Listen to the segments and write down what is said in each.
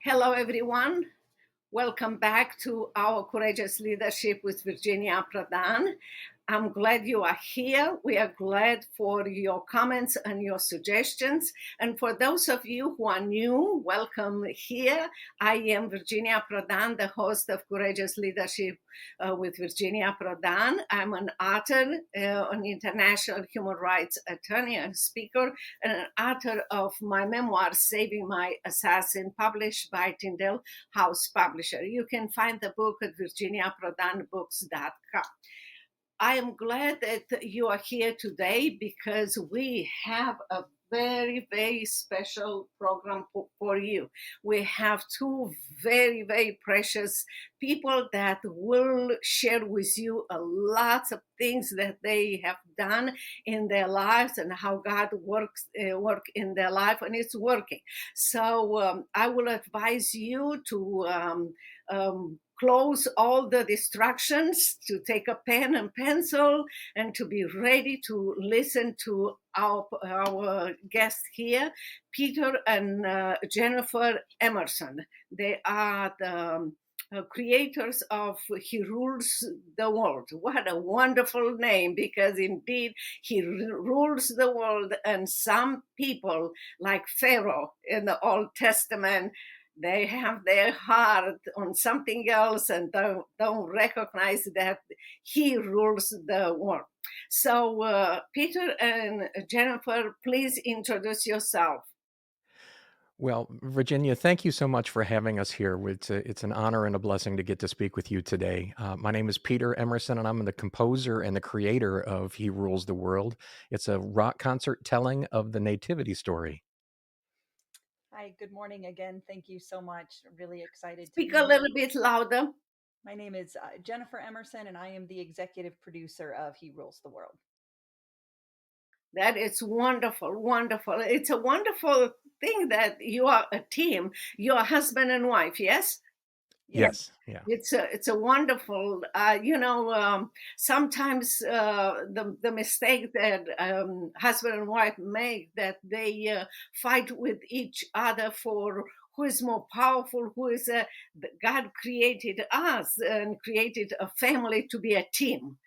Hello, everyone. Welcome back to our Courageous Leadership with Virginia Prodan. I'm glad you are here. We are glad for your comments and your suggestions. And for those of you who are new, welcome here. I am Virginia Prodan, the host of Courageous Leadership with Virginia Prodan. I'm an author, an international human rights attorney and speaker, and an author of my memoir, Saving My Assassin, published by Tyndale House Publisher. You can find the book at virginiaprodanbooks.com. I am glad that you are here today because we have a very, very special program for you. We have two very, very precious people that will share with you a lot of things that they have done in their lives and how God work in their life, and it's working. So I will advise you to close all the distractions, to take a pen and pencil, and to be ready to listen to our guests here, Peter and Jennifer Emerson. They are the creators of He Rules the World. What a wonderful name, because indeed He rules the world, and some people like Pharaoh in the Old Testament, they have their heart on something else and don't recognize that He rules the world. So Peter and Jennifer, please introduce yourself. Well, Virginia, thank you so much for having us here. It's an honor and a blessing to get to speak with you today. My name is Peter Emerson, and I'm the composer and the creator of He Rules the World. It's a rock concert telling of the Nativity story. Hi, good morning again. Thank you so much. Really excited. Speak a little bit louder. My name is Jennifer Emerson, and I am the executive producer of He Rules the World. That is wonderful, wonderful. It's a wonderful thing that you are a team. You're husband and wife, yes? Yes. Yeah. It's a wonderful, sometimes the mistake that husband and wife make, that they fight with each other for who is more powerful, who is, God created us and created a family to be a team.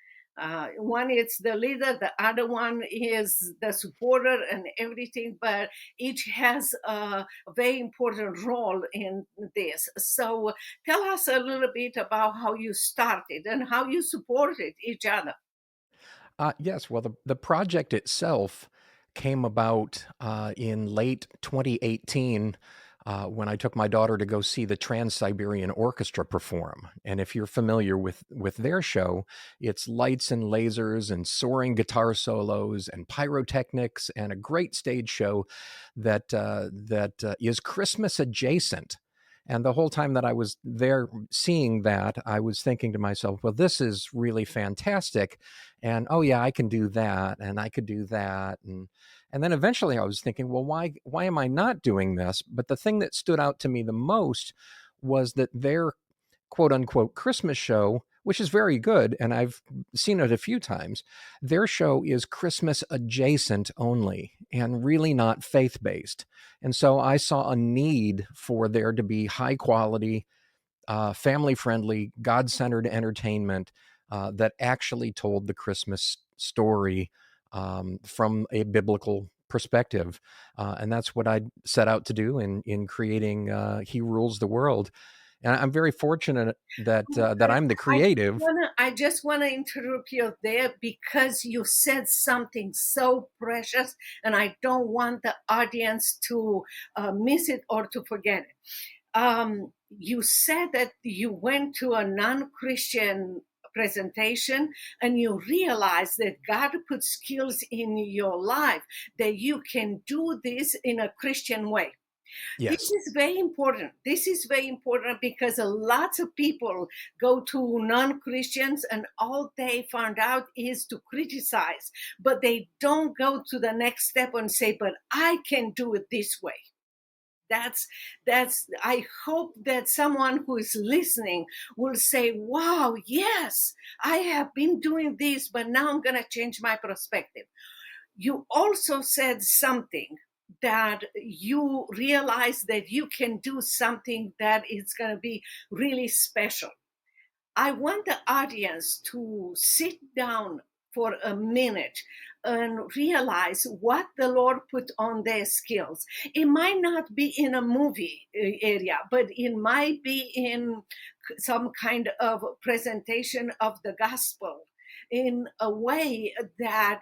One is the leader, the other one is the supporter and everything, but each has a very important role in this. So tell us a little bit about how you started and how you supported each other. Yes. Well, the project itself came about in late 2018. When I took my daughter to go see the Trans-Siberian Orchestra perform. And if you're familiar with their show, it's lights and lasers and soaring guitar solos and pyrotechnics and a great stage show that is Christmas adjacent. And the whole time that I was there seeing that, I was thinking to myself, well, this is really fantastic. And, oh, yeah, I can do that. And I could do that. And then eventually I was thinking, well, why am I not doing this? But the thing that stood out to me the most was that their quote unquote Christmas show, which is very good, and I've seen it a few times, their show is Christmas adjacent only and really not faith-based. And so I saw a need for there to be high quality, family-friendly, God-centered entertainment that actually told the Christmas story from a biblical perspective. And that's what I set out to do in creating He Rules the World. And I'm very fortunate that I'm the creative. I just want to interrupt you there because you said something so precious, and I don't want the audience to miss it or to forget it. You said that you went to a non-Christian presentation and you realize that God put skills in your life that you can do this in a Christian way. Yes. This is very important. This is very important because a lot of people go to non-Christians and all they found out is to criticize, but they don't go to the next step and say, but I can do it this way. That's I hope that someone who is listening will say, wow, yes, I have been doing this, but now I'm going to change my perspective. You also said something that you realize that you can do something that is going to be really special. I want the audience to sit down for a minute and realize what the Lord put on their skills. It might not be in a movie area, but it might be in some kind of presentation of the gospel in a way that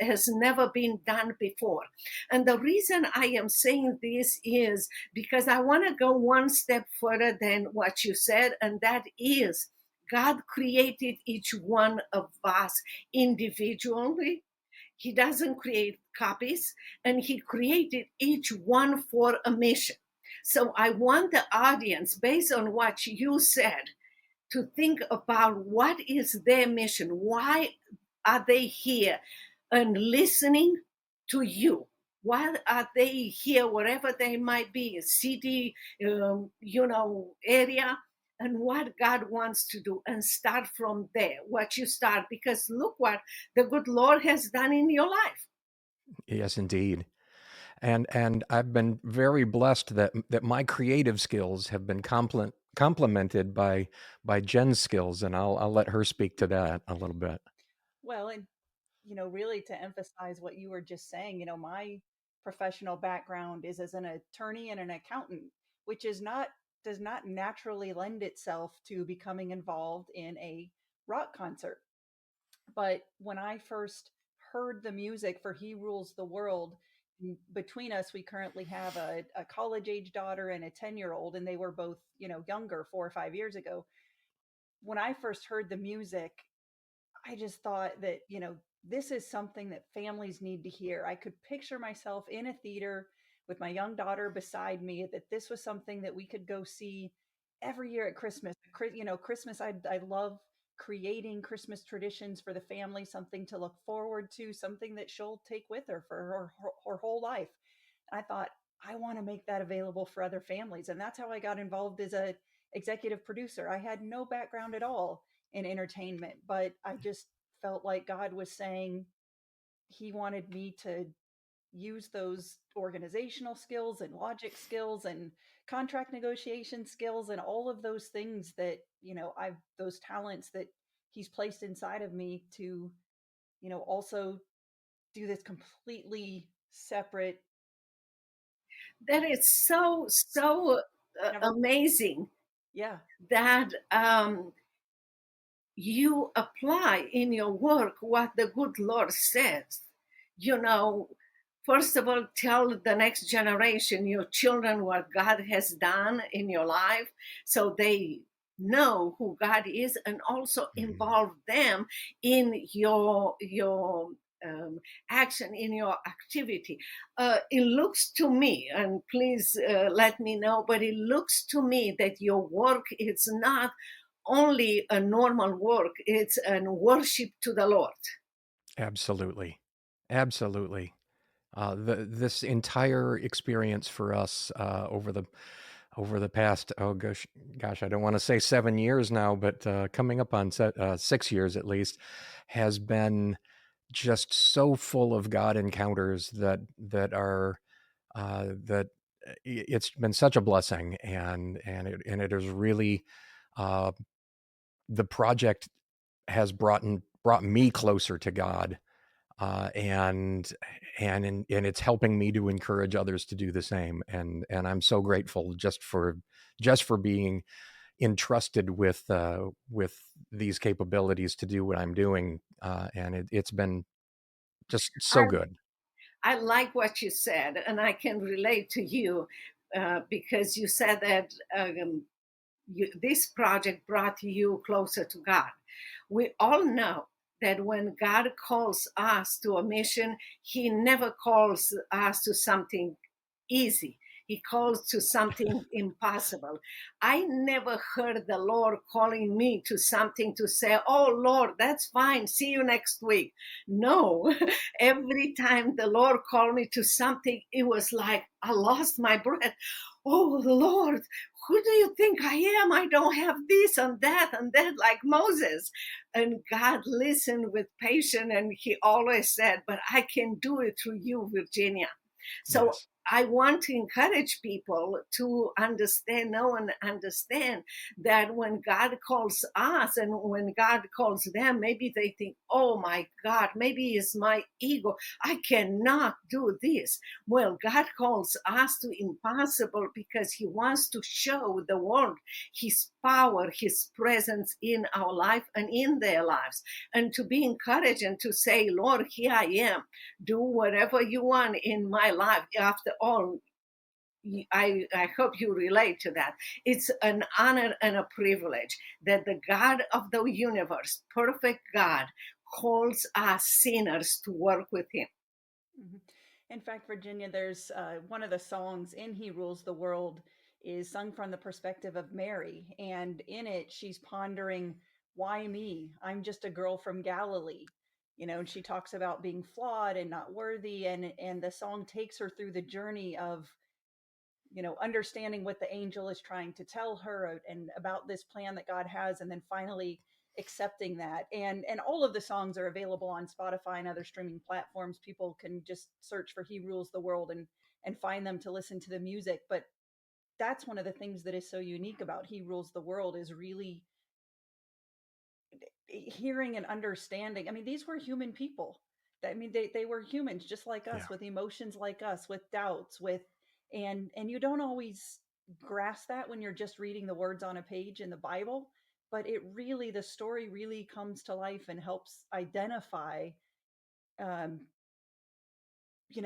has never been done before. And the reason I am saying this is because I want to go one step further than what you said, and that is God created each one of us individually. He doesn't create copies, and he created each one for a mission. So I want the audience, based on what you said, to think about what is their mission. Why are they here and listening to you? Why are they here, wherever they might be, a city, area, and what God wants to do, and start from there, what you start, because look what the good Lord has done in your life. Yes, indeed. And I've been very blessed that my creative skills have been complemented by Jen's skills, and I'll let her speak to that a little bit. Well, and really to emphasize what you were just saying, my professional background is as an attorney and an accountant, which does not naturally lend itself to becoming involved in a rock concert. But when I first heard the music for He Rules the World, between us, we currently have a college age daughter and a 10-year-old, and they were both, younger 4 or 5 years ago. When I first heard the music, I just thought that, this is something that families need to hear. I could picture myself in a theater with my young daughter beside me, that this was something that we could go see every year at Christmas. Christmas, I love creating Christmas traditions for the family, something to look forward to, something that she'll take with her for her whole life. I thought, I want to make that available for other families. And that's how I got involved as a executive producer. I had no background at all in entertainment, but I just felt like God was saying he wanted me to use those organizational skills and logic skills and contract negotiation skills and all of those things that, those talents that he's placed inside of me to, also do this completely separate. That is so amazing. Yeah. That you apply in your work what the good Lord says. First of all, tell the next generation, your children, what God has done in your life, so they know who God is, and also involve them in your action, in your activity. It looks to me, and please let me know, but it looks to me that your work is not only a normal work, it's a worship to the Lord. Absolutely. This entire experience for us over the past, gosh, I don't want to say 7 years now, but coming up on 6 years at least, has been just so full of God encounters that it's been such a blessing, and it is really the project has brought me closer to God, and it's helping me to encourage others to do the same, and I'm so grateful just for being entrusted with these capabilities to do what I'm doing, and it's been just so good. I like what you said, and I can relate to you because you said that this project brought you closer to God. We all know that when God calls us to a mission, he never calls us to something easy. He calls to something impossible. I never heard the Lord calling me to something to say, oh, Lord, that's fine. See you next week. No, every time the Lord called me to something, it was like I lost my breath. Oh, Lord, who do you think I am? I don't have this and that, like Moses. And God listened with patience, and he always said, but I can do it through you, Virginia. So yes. I want to encourage people to know and understand that when God calls us and when God calls them, maybe they think, oh my God, maybe it's my ego. I cannot do this. Well, God calls us to impossible because he wants to show the world his power, his presence in our life and in their lives. And to be encouraged and to say, Lord, here I am. Do whatever you want in my life. After all, I hope you relate to that. It's an honor and a privilege that the God of the universe, perfect God, calls us sinners to work with him. Mhm. In fact, Virginia, there's one of the songs in He Rules the World is sung from the perspective of Mary. And in it, she's pondering, why me? I'm just a girl from Galilee. And she talks about being flawed and not worthy. And the song takes her through the journey of, understanding what the angel is trying to tell her and about this plan that God has. And then finally accepting that. And all of the songs are available on Spotify and other streaming platforms. People can just search for He Rules the World and find them to listen to the music. But that's one of the things that is so unique about He Rules the World is really hearing and understanding. I mean, these were human people. I mean, they were humans just like us, with emotions like us, with doubts, and you don't always grasp that when you're just reading the words on a page in the Bible, but the story really comes to life and helps identify, um,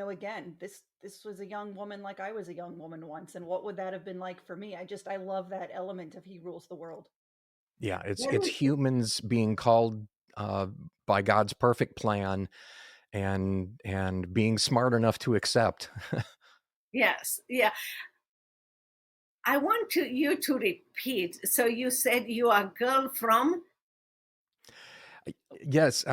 again, this was a young woman like I was a young woman once, and what would that have been like for me? I love that element of He Rules the World. Yeah, it's humans being called uh, by God's perfect plan and being smart enough to accept. Yes, yeah. I want you to repeat. So you said you are a girl from? Yes,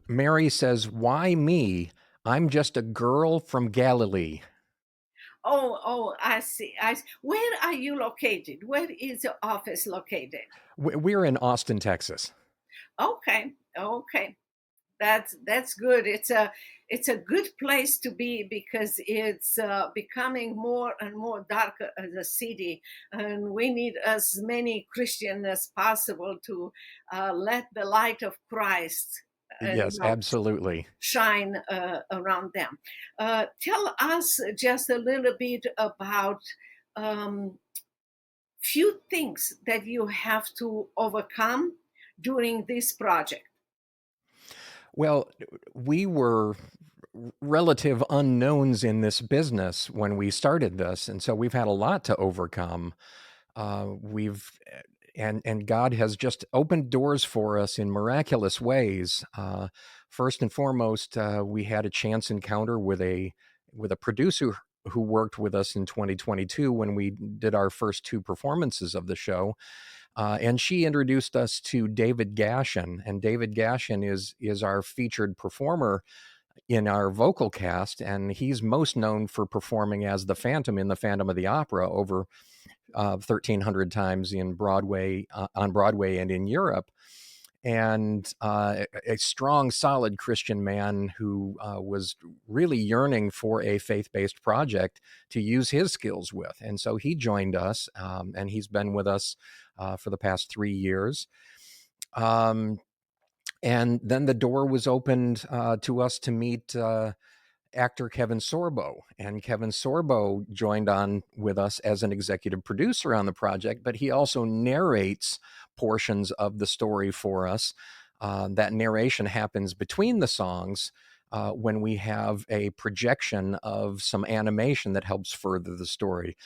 Mary says, "Why me? I'm just a girl from Galilee." Oh, I see. Where are you located? Where is your office located? We're in Austin, Texas. Okay. That's good. It's a good place to be because it's becoming more and more darker as a city, and we need as many Christians as possible to let the light of Christ Yes, absolutely. shine around them. Tell us just a little bit about few things that you have to overcome during this project. Well, we were relative unknowns in this business when we started this, and so we've had a lot to overcome. We've and God has just opened doors for us in miraculous ways. First and foremost, we had a chance encounter with a producer who worked with us in 2022 when we did our first two performances of the show. And she introduced us to David Gashin, and David Gashin is our featured performer in our vocal cast, and he's most known for performing as the Phantom in the Phantom of the Opera over 1,300 times in Broadway, on Broadway and in Europe. And a strong, solid Christian man who was really yearning for a faith-based project to use his skills with. And so he joined us, and he's been with us for the past 3 years. And then the door was opened to us to meet actor Kevin Sorbo, and Kevin Sorbo joined on with us as an executive producer on the project, but he also narrates portions of the story for us. That narration happens between the songs when we have a projection of some animation that helps further the story.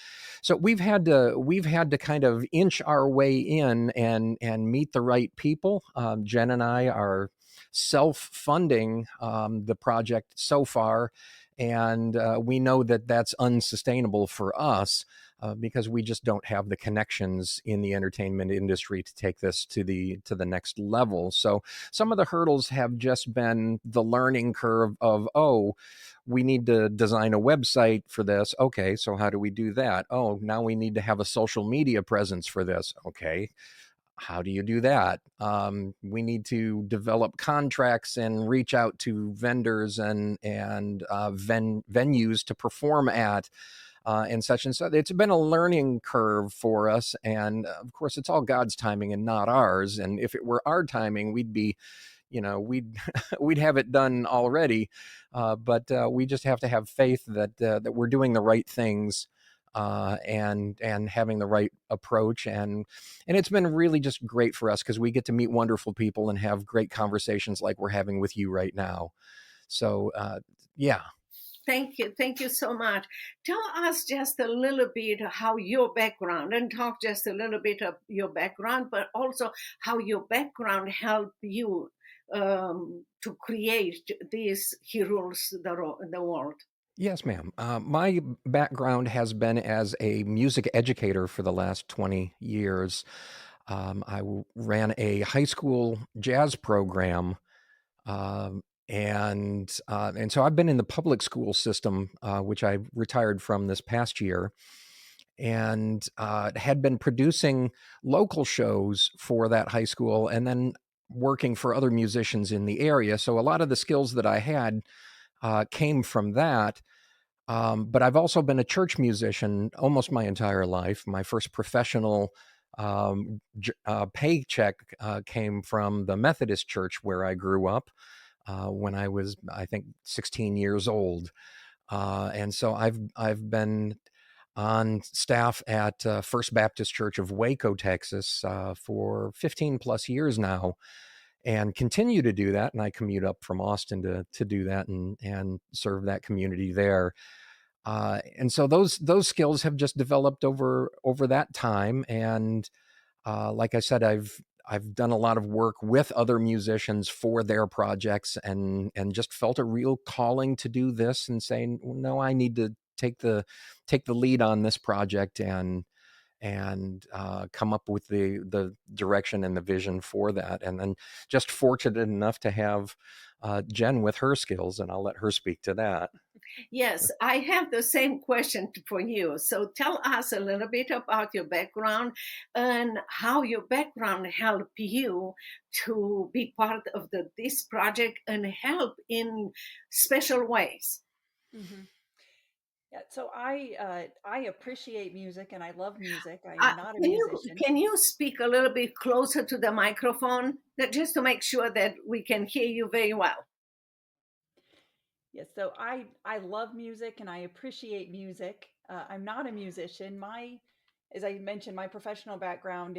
So we've had to kind of inch our way in and meet the right people. Jen and I are self-funding the project so far, and we know that that's unsustainable for us because we just don't have the connections in the entertainment industry to take this to the next level. So some of the hurdles have just been the learning curve of, oh, we need to design a website for this. Okay, so how do we do that? Oh, now we need to have a social media presence for this. Okay, how do you do that? We need to develop contracts and reach out to vendors and venues to perform at, and such and such. It's been a learning curve for us, and of course, it's all God's timing and not ours. And if it were our timing, we'd be, we'd we'd have it done already. But we just have to have faith that we're doing the right things, and having the right approach, and it's been really just great for us because we get to meet wonderful people and have great conversations like we're having with you right now. So yeah. Thank you so much. Tell us just a little bit how your background, and talk just a little bit of your background, but also how your background helped you to create this He Rules the World. Yes, ma'am. My background has been as a music educator for the last 20 years. Ran a high school jazz program, and so I've been in the public school system, which I retired from this past year, and had been producing local shows for that high school, and then working for other musicians in the area. So a lot of the skills that I had came from that. But I've also been a church musician almost my entire life. My first professional paycheck came from the Methodist church where I grew up when I was, I think, 16 years old. And so I've been on staff at First Baptist Church of Waco, Texas, for 15 plus years now, and continue to do that. And I commute up from Austin to do that and serve that community there. And so those skills have just developed over that time. And like I said, I've done a lot of work with other musicians for their projects, and just felt a real calling to do this and saying, no, I need to take the lead on this project and come up with the direction and the vision for that. And then just fortunate enough to have Jen with her skills, and I'll let her speak to that. Yes, I have the same question for you. So tell us a little bit about your background and how your background helped you to be part of this project and help in special ways. Mm-hmm. Yeah, so I appreciate music and I love music. I am not a musician. Can you speak a little bit closer to the microphone, just to make sure that we can hear you very well? Yes, so I love music and I appreciate music. I'm not a musician. As I mentioned, my professional background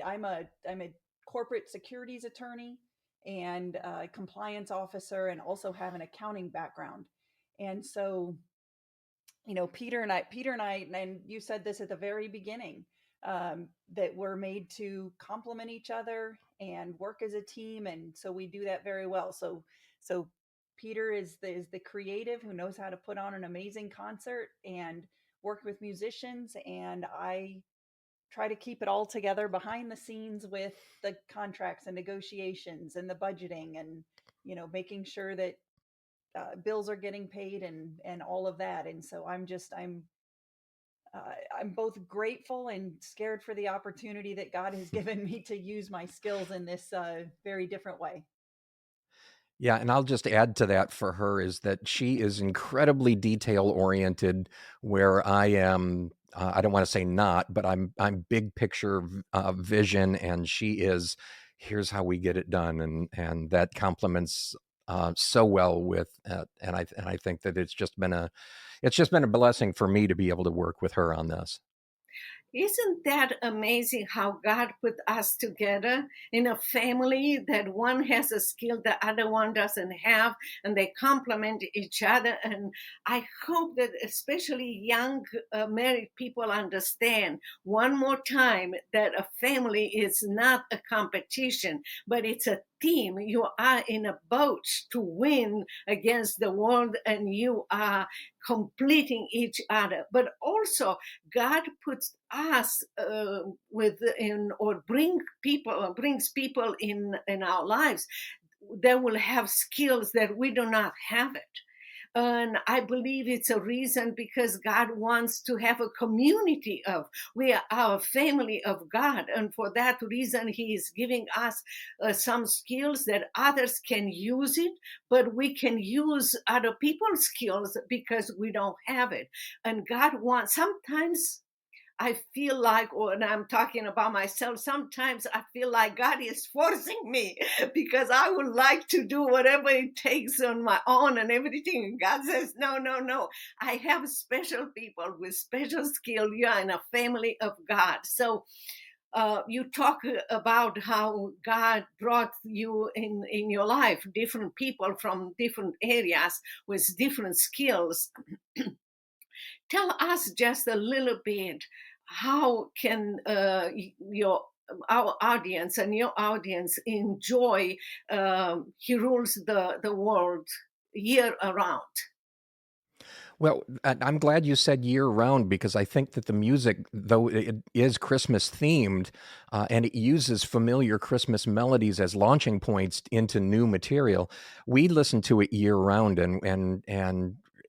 I'm a corporate securities attorney and compliance officer, and also have an accounting background. And so, Peter and I, and you said this at the very beginning, that we're made to complement each other and work as a team, and so we do that very well. So Peter is the creative who knows how to put on an amazing concert and work with musicians, and I try to keep it all together behind the scenes with the contracts and negotiations and the budgeting, and making sure that bills are getting paid and all of that. And so I'm both grateful and scared for the opportunity that God has given me to use my skills in this very different way. Yeah, and I'll just add to that for her is that she is incredibly detail oriented, where I am. I don't want to say not, but I'm big picture vision, and she is. Here's how we get it done, and that complements so well with. And I think that it's just been a blessing for me to be able to work with her on this. Isn't that amazing how God put us together in a family, that one has a skill the other one doesn't have, and they complement each other? And I hope that especially young married people understand one more time that a family is not a competition, but it's a team. You are in a boat to win against the world, and you are completing each other. But also God puts us brings people in our lives that will have skills that we do not have it. And I believe it's a reason because God wants to have a community of, we are a family of God. And for that reason, he is giving us some skills that others can use it, but we can use other people's skills because we don't have it. And God wants, sometimes I feel like, when I'm talking about myself, sometimes I feel like God is forcing me because I would like to do whatever it takes on my own and everything. And God says, no, no, no. I have special people with special skill. You are in a family of God. So you talk about how God brought you in your life, different people from different areas with different skills. Tell us just a little bit, how can our audience and your audience enjoy He Rules the World year around? Well, I'm glad you said year round, because I think that the music, though it is Christmas themed, and it uses familiar Christmas melodies as launching points into new material, we listen to it year round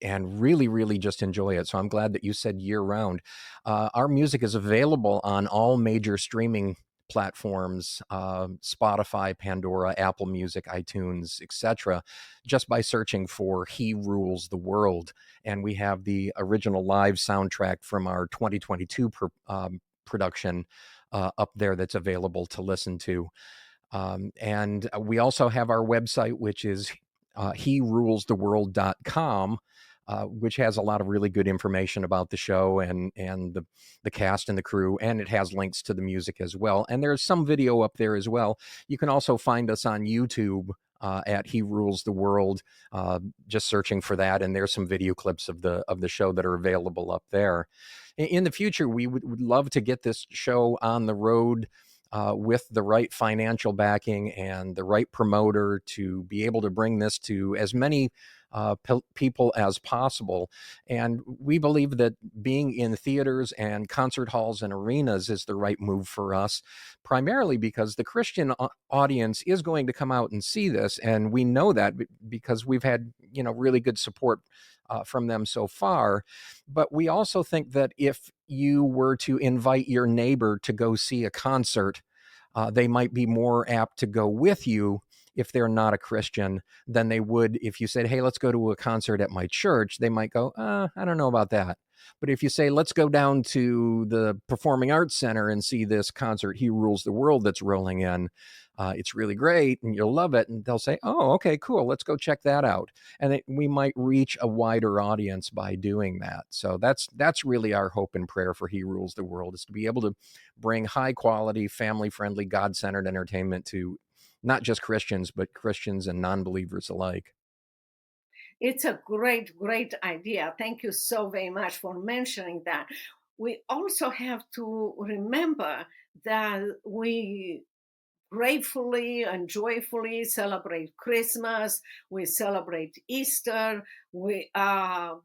and really, really just enjoy it. So I'm glad that you said year round. Our music is available on all major streaming platforms, Spotify, Pandora, Apple Music, iTunes, etc., just by searching for He Rules the World. And we have the original live soundtrack from our 2022 production up there that's available to listen to. And we also have our website, which is herulestheworld.com, which has a lot of really good information about the show and the cast and the crew, and it has links to the music as well. And there's some video up there as well. You can also find us on YouTube at He Rules the World, just searching for that, and there's some video clips of the show that are available up there. In the future, we would love to get this show on the road with the right financial backing and the right promoter to be able to bring this to as many people as possible. And we believe that being in theaters and concert halls and arenas is the right move for us, primarily because the Christian audience is going to come out and see this. And we know that because we've had, really good support from them so far. But we also think that if you were to invite your neighbor to go see a concert, they might be more apt to go with you if they're not a Christian than they would if you said, hey, let's go to a concert at my church. They might go, I don't know about that. But if you say, let's go down to the Performing Arts Center and see this concert, He Rules the World, that's rolling in, it's really great and you'll love it. And they'll say, oh, okay, cool, let's go check that out. And we might reach a wider audience by doing that. So that's really our hope and prayer for He Rules the World, is to be able to bring high quality, family friendly, God-centered entertainment to not just Christians, but Christians and non-believers alike. It's a great, great idea. Thank you so very much for mentioning that. We also have to remember that we gratefully and joyfully celebrate Christmas. We celebrate Easter. We are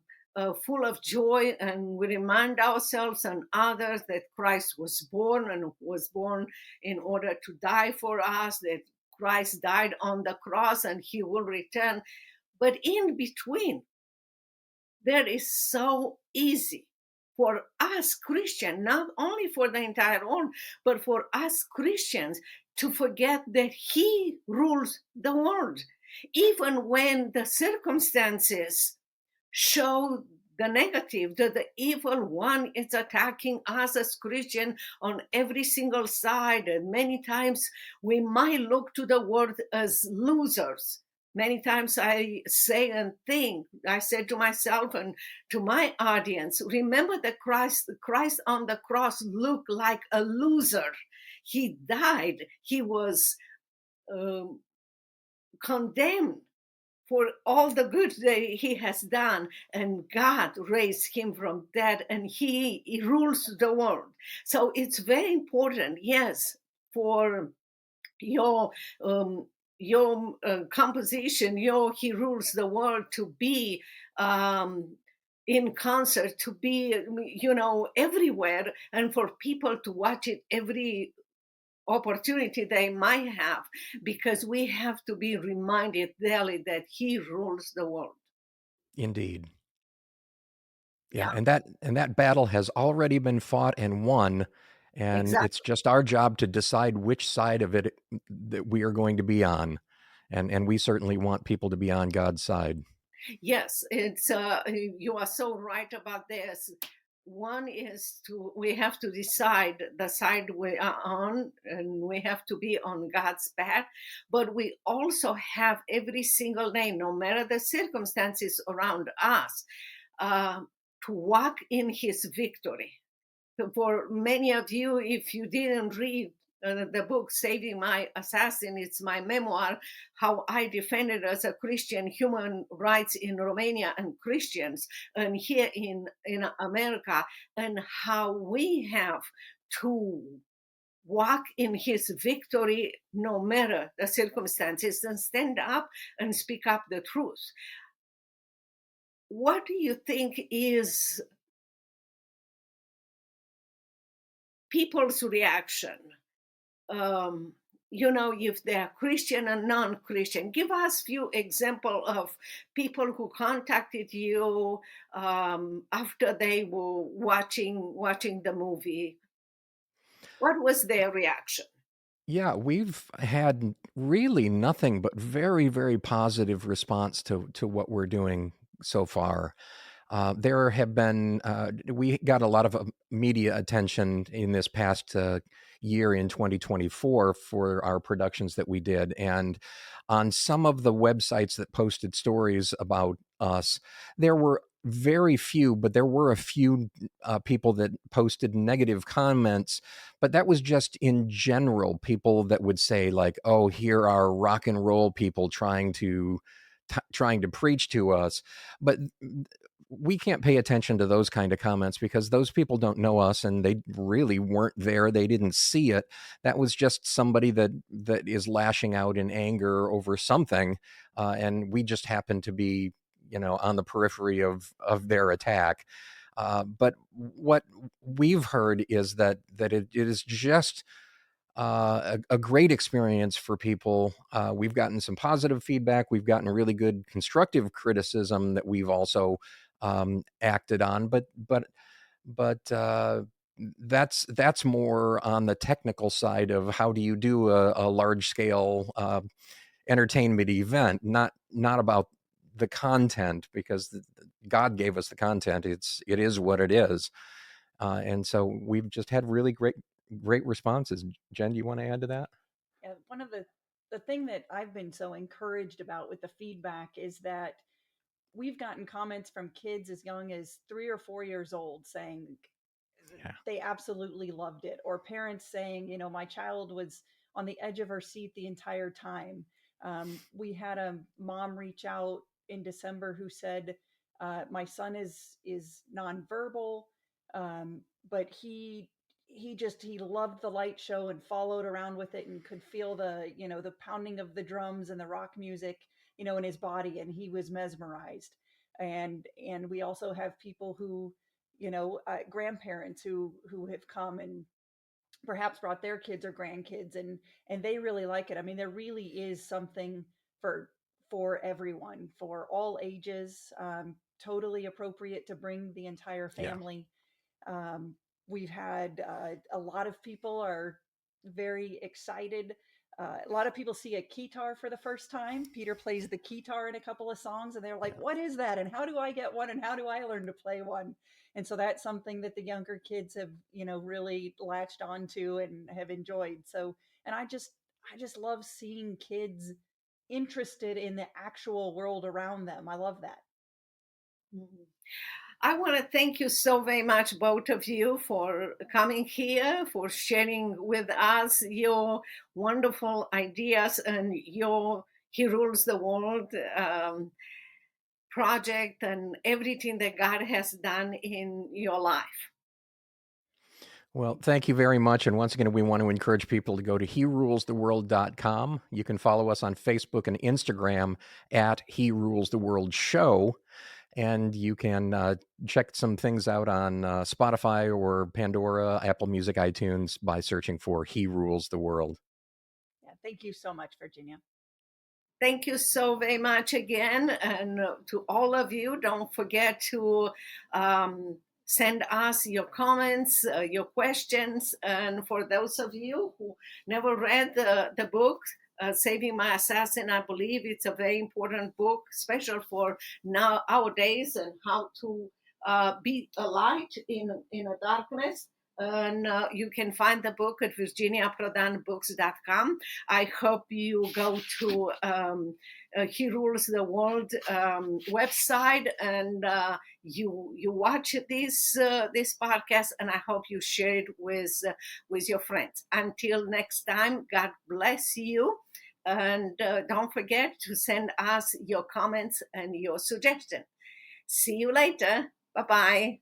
full of joy, and we remind ourselves and others that Christ was born and was born in order to die for us, that Christ died on the cross and he will return. But in between, that is so easy for us Christians, not only for the entire world, but for us Christians, to forget that he rules the world. Even when the circumstances show the negative, that the evil one is attacking us as Christians on every single side. And many times we might look to the world as losers. Many times I say and think, I said to myself and to my audience, remember that Christ on the cross looked like a loser. He died. He was condemned for all the good that he has done, and God raised him from dead, and he rules the world. So it's very important, yes, for your composition, He Rules the World, to be in concert, to be everywhere, and for people to watch it every opportunity they might have, because we have to be reminded daily that he rules the world. Indeed. Yeah, Yeah, and that battle has already been fought and won, and it's exactly. just our job to decide which side of it that we are going to be on. And we certainly want people to be on God's side. Yes, it's you are so right about this. One is to we have to decide the side we are on, and we have to be on God's path. But we also have every single day, no matter the circumstances around us, uh, to walk in His victory. For many of you, if you didn't read the book Saving My Assassin, it's my memoir, how I defended as a Christian human rights in Romania and Christians and here in America, and how we have to walk in his victory no matter the circumstances and stand up and speak up the truth. What do you think is people's reaction, if they're Christian and non-Christian? Give us few example of people who contacted you after they were watching the movie. What was their reaction? Yeah, we've had really nothing but very, very positive response to what we're doing so far. There have been, we got a lot of media attention in this past year in 2024 for our productions that we did. And on some of the websites that posted stories about us, there were very few, but there were a few people that posted negative comments. But that was just in general, people that would say, like, oh, here are rock and roll people trying to preach to us. But we can't pay attention to those kind of comments because those people don't know us and they really weren't there. They didn't see it. That was just somebody that is lashing out in anger over something, and we just happen to be, on the periphery of their attack. But what we've heard is that it is just a great experience for people. We've gotten some positive feedback. We've gotten really good constructive criticism that we've also acted on. But that's more on the technical side of how do you do a large scale entertainment event, not about the content, because God gave us the content. It is what it is. And so we've just had really great responses. Jen, do you want to add to that? One of the thing that I've been so encouraged about with the feedback is that we've gotten comments from kids as young as 3 or 4 years old saying Yeah. they absolutely loved it, or parents saying, my child was on the edge of her seat the entire time. We had a mom reach out in December who said, my son is nonverbal, but he loved the light show and followed around with it and could feel the pounding of the drums and the rock music, in his body, and he was mesmerized. And we also have people who, grandparents who have come and perhaps brought their kids or grandkids, and they really like it. I mean, there really is something for everyone, for all ages. Totally appropriate to bring the entire Yeah. family. um, we've had a lot of people are very excited. A lot of people see a keytar for the first time. Peter plays the keytar in a couple of songs, and they're like, "What is that? And how do I get one? And how do I learn to play one?" And so that's something that the younger kids have, really latched onto and have enjoyed. So, and I just love seeing kids interested in the actual world around them. I love that. Mhm. I want to thank you so very much, both of you, for coming here, for sharing with us your wonderful ideas and your He Rules the World project and everything that God has done in your life. Well, thank you very much. And once again, we want to encourage people to go to herulestheworld.com. You can follow us on Facebook and Instagram at He Rules the World Show. And you can check some things out on Spotify or Pandora, Apple Music, iTunes by searching for He Rules the World. Yeah, thank you so much, Virginia. Thank you so very much again. And to all of you, don't forget to send us your comments, your questions. And for those of you who never read the book, Saving My Assassin, I believe it's a very important book, special for nowadays, and how to be a light in a darkness. And you can find the book at virginiaprodanbooks.com. I hope you go to He Rules the World website, and you watch this podcast, and I hope you share it with your friends. Until next time, God bless you, and don't forget to send us your comments and your suggestions. See you later. Bye-bye.